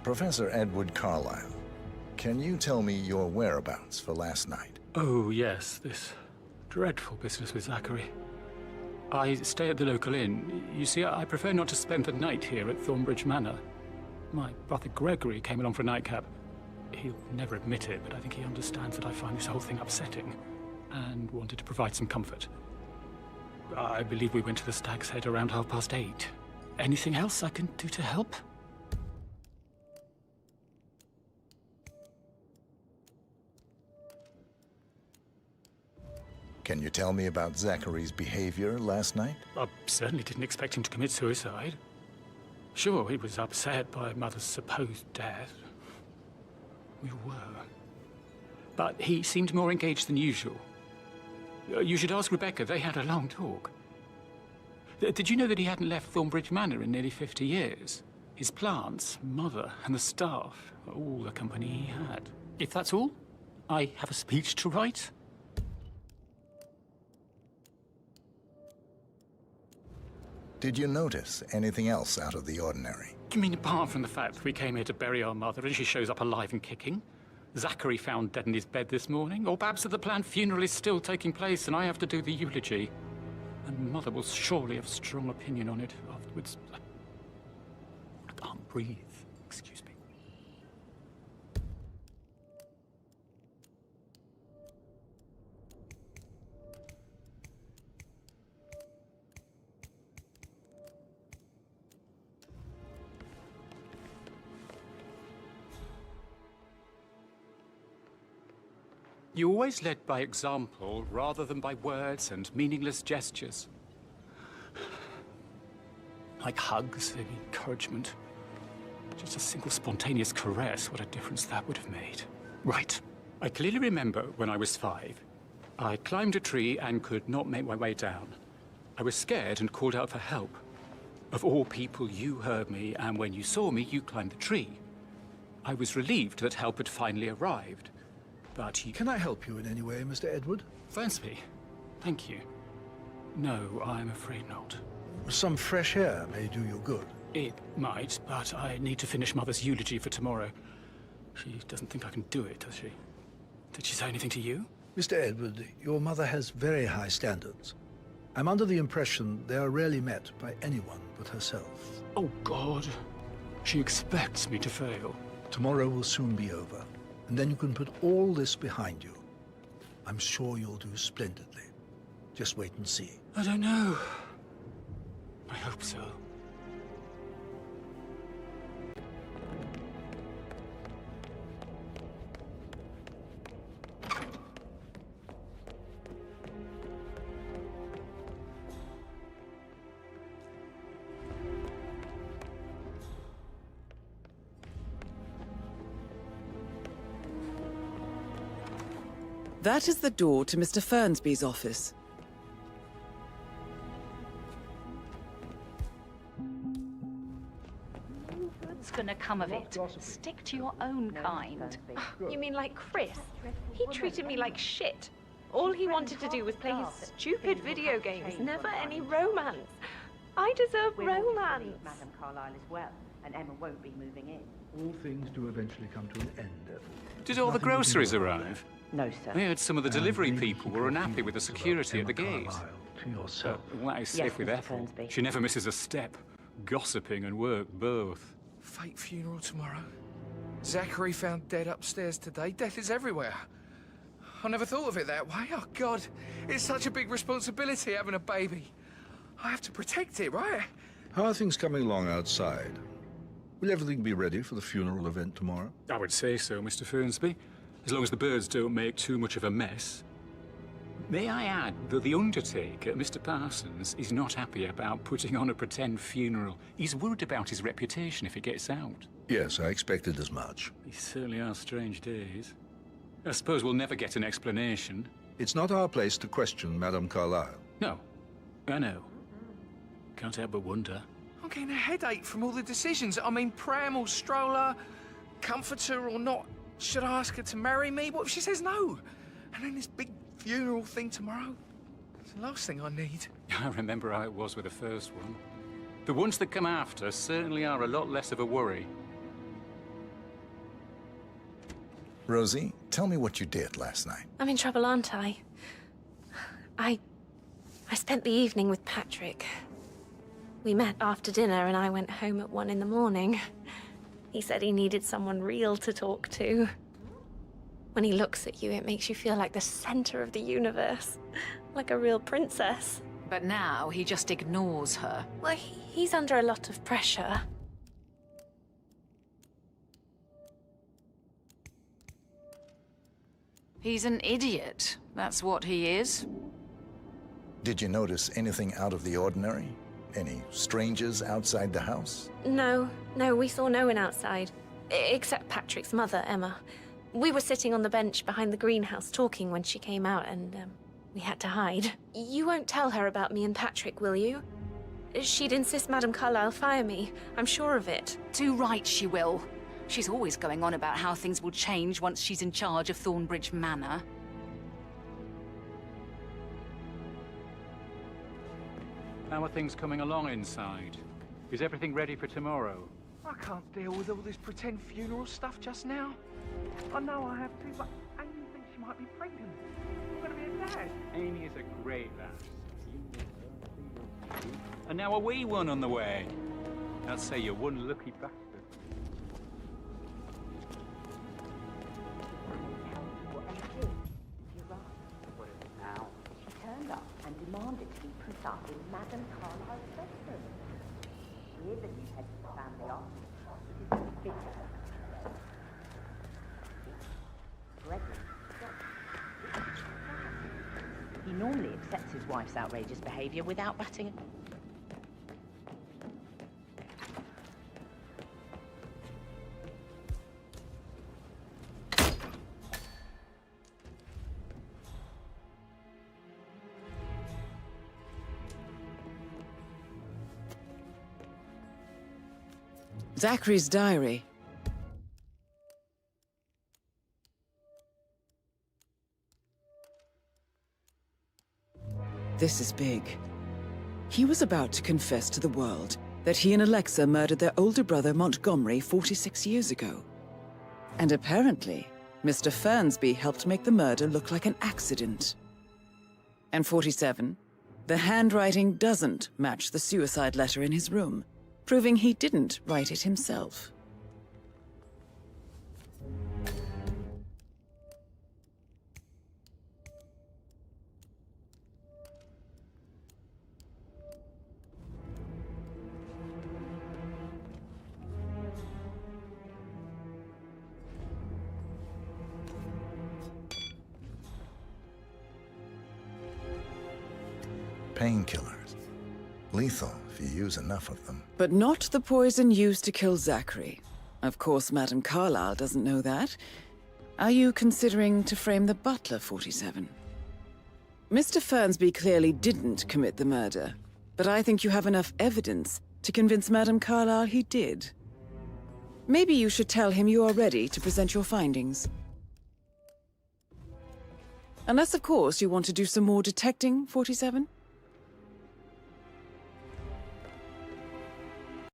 Professor Edward Carlyle, can you tell me your whereabouts for last night? Oh, yes, this dreadful business with Zachary. I stay at the local inn. You see, I prefer not to spend the night here at Thornbridge Manor. My brother Gregory came along for a nightcap. He'll never admit it, but I think he understands that I find this whole thing upsetting and wanted to provide some comfort. I believe we went to the Stag's Head around 8:30. Anything else I can do to help? Can you tell me about Zachary's behavior last night? I certainly didn't expect him to commit suicide. Sure, he was upset by Mother's supposed death. We were. But he seemed more engaged than usual. You should ask Rebecca. They had a long talk. Did you know that he hadn't left Thornbridge Manor in nearly 50 years? His plants, Mother, and the staff, all the company he had. If that's all, I have a speech to write. Did you notice anything else out of the ordinary? You mean apart from the fact that we came here to bury our mother and she shows up alive and kicking? Zachary found dead in his bed this morning? Or perhaps that the planned funeral is still taking place and I have to do the eulogy? And Mother will surely have a strong opinion on it afterwards. I can't breathe. Excuse me. You always led by example rather than by words and meaningless gestures. Like hugs and encouragement. Just a single spontaneous caress, what a difference that would have made. Right. I clearly remember when I was 5. I climbed a tree and could not make my way down. I was scared and called out for help. Of all people, you heard me, and when you saw me, you climbed the tree. I was relieved that help had finally arrived. But you... Can I help you in any way, Mr. Edward? Fernsby, thank you. No, I'm afraid not. Some fresh air may do you good. It might, but I need to finish Mother's eulogy for tomorrow. She doesn't think I can do it, does she? Did she say anything to you? Mr. Edward, your mother has very high standards. I'm under the impression they are rarely met by anyone but herself. Oh, God. She expects me to fail. Tomorrow will soon be over, and then you can put all this behind you. I'm sure you'll do splendidly. Just wait and see. I don't know. I hope so. That is the door to Mr. Fernsby's office. No good's gonna come of it. Stick to your own kind. You mean like Chris? He treated me like shit. All he wanted to do was play his stupid video games, never any romance. I deserve romance. Madame Carlyle as well, and Emma won't be moving in. All things do eventually come to an end, Edward. Did all the groceries arrive? No, sir. I heard some of the delivery people were unhappy with the security at the gate. To yourself. That is safe with Mr. Ethel. Fernsby. She never misses a step. Gossiping and work both. Fake funeral tomorrow. Zachary found dead upstairs today. Death is everywhere. I never thought of it that way. Oh, God. It's such a big responsibility having a baby. I have to protect it, right? How are things coming along outside? Will everything be ready for the funeral event tomorrow? I would say so, Mr. Fernsby. As long as the birds don't make too much of a mess. May I add that the undertaker, Mr. Parsons, is not happy about putting on a pretend funeral. He's worried about his reputation if it gets out. Yes, I expected as much. These certainly are strange days. I suppose we'll never get an explanation. It's not our place to question Madame Carlyle. No, I know. Can't help but wonder. I'm getting a headache from all the decisions. I mean, pram or stroller, comforter or not. Should I ask her to marry me? What if she says no? And then this big funeral thing tomorrow? It's the last thing I need. I remember how it was with the first one. The ones that come after certainly are a lot less of a worry. Rosie, tell me what you did last night. I'm in trouble, aren't I? I spent the evening with Patrick. We met after dinner and I went home at 1 in the morning. He said he needed someone real to talk to. When he looks at you, it makes you feel like the center of the universe. Like a real princess. But now he just ignores her. Well, he's under a lot of pressure. He's an idiot. That's what he is. Did you notice anything out of the ordinary? Any strangers outside the house? No, we saw no one outside. Except Patrick's mother, Emma. We were sitting on the bench behind the greenhouse talking when she came out and, we had to hide. You won't tell her about me and Patrick, will you? She'd insist Madame Carlyle fire me. I'm sure of it. Too right she will. She's always going on about how things will change once she's in charge of Thornbridge Manor. How are things coming along inside? Is everything ready for tomorrow? I can't deal with all this pretend funeral stuff just now. I know I have to, but Amy thinks she might be pregnant. I'm gonna be a dad. Amy is a great lass. And now a wee one on the way. I'll say you're one lucky bastard. She turned up and demanded to be put up in Madame Carlyle's bedroom. We're the new head of the family office. It is bitter. He normally accepts his wife's outrageous behavior without batting. Zachary's diary. This is big. He was about to confess to the world that he and Alexa murdered their older brother Montgomery 46 years ago. And apparently, Mr. Fernsby helped make the murder look like an accident. And 47, the handwriting doesn't match the suicide letter in his room, proving he didn't write it himself. Painkillers. Lethal if you use enough of them. But not the poison used to kill Zachary. Of course, Madame Carlyle doesn't know that. Are you considering to frame the butler, 47? Mr. Fernsby clearly didn't commit the murder, but I think you have enough evidence to convince Madame Carlyle he did. Maybe you should tell him you are ready to present your findings. Unless, of course, you want to do some more detecting, 47?